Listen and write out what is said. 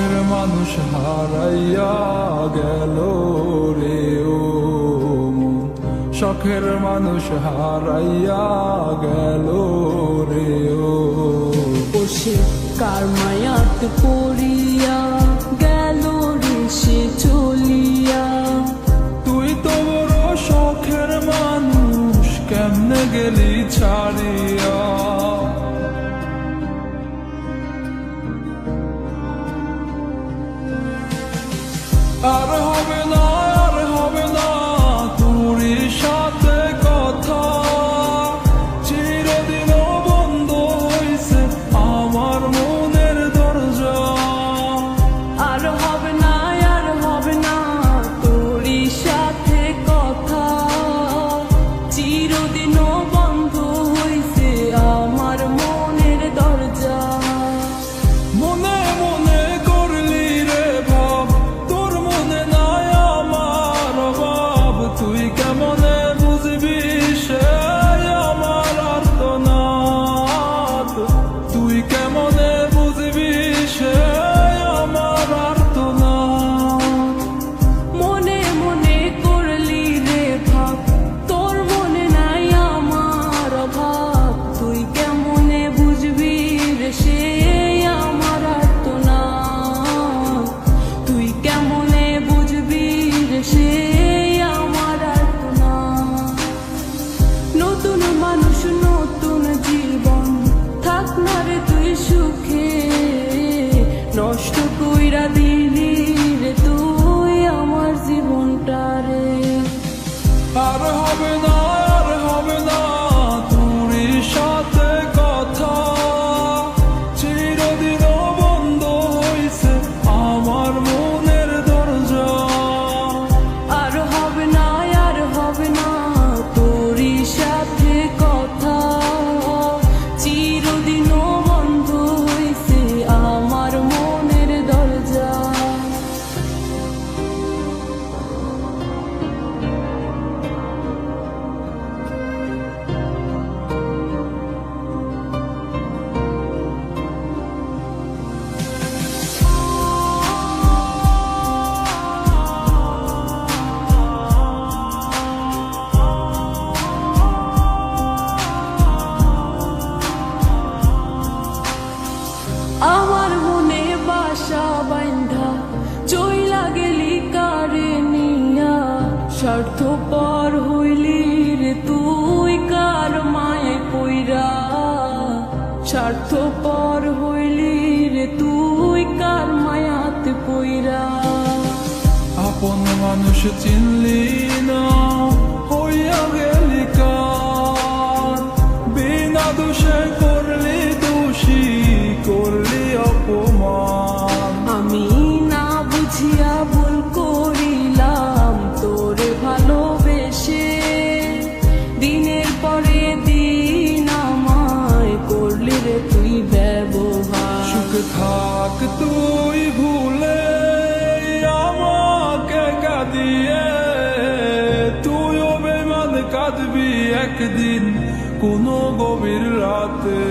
শখের মানুষ হারাইয়া গেল রে ও মন, শখের মানুষ হারাইয়া গেল রে ও। সে কার মায়াত পড়িয়া গেল রে সে চলিয়া। তুই তো বড় শখের মানুষ, কেমনে গেলি ছাড়িয়া। আর হবে না, আর হবে না তোরই সাথে কথা, চিরদিন বন্ধ হইছে আমার মনের দরজা। আর হবে না, আর হবে না তোরই সাথে কথা, চিরদিনও বন্ধ হইছে আমার মনের দরজা। মনে মনে করলি রে ভাব, তোর মনে নাই আমার অভাব। তুই কেমনে বুঝবি সে আমার আর্তনাদ, তুই কেমনে বুঝবি সে আমার আর্তনাদ। মনে মনে করলি রে ভাব, তোর মনে নাই আমার অভাব। তুই কেমনে বুঝবি রে সে আমার আর্তনাদ, তুই কেমনে বুঝবি রে সে আমার আর্তনাদ। নতুন মানুষ নতুন জীবন, থাক না রে তুই সুখে, নষ্ট কইরা দিলি রে তুই আমার জীবনটা রে। আর হবে না, আর হবে না তোরই সাথে কথা, চিরদিন বন্ধ হইছে আমার মনের দরজা। আর হবে না, আর হবে না তোরই সাথে কথা, চিরদিনও বন্ধ হইছে আমার মনের দরজা। আমার মনে বাসা বাইন্ধা চইলা গেলি কারে নিয়া, স্বার্থপর হইলি রে তুই কার মায়ে পইরা। স্বার্থপর হইলি রে তুই কার মায়াতে পইরা। আপন মানুষ চিনলি না, হইয়া গেলি কার, বিনা দোষে করলি দোষী, করলি অপমান। আমি না বুঝিয়া ভুল করিলাম তোরে ভালোবেসে, দিনের পরে দিন আমায় করলি রে তুই ব্যবহার। সুখে থাক তুই ভুলে আমাকে কাঁদিয়ে, তুইও বেমান কাঁদবি একদিন কোনো গভীর রাতে।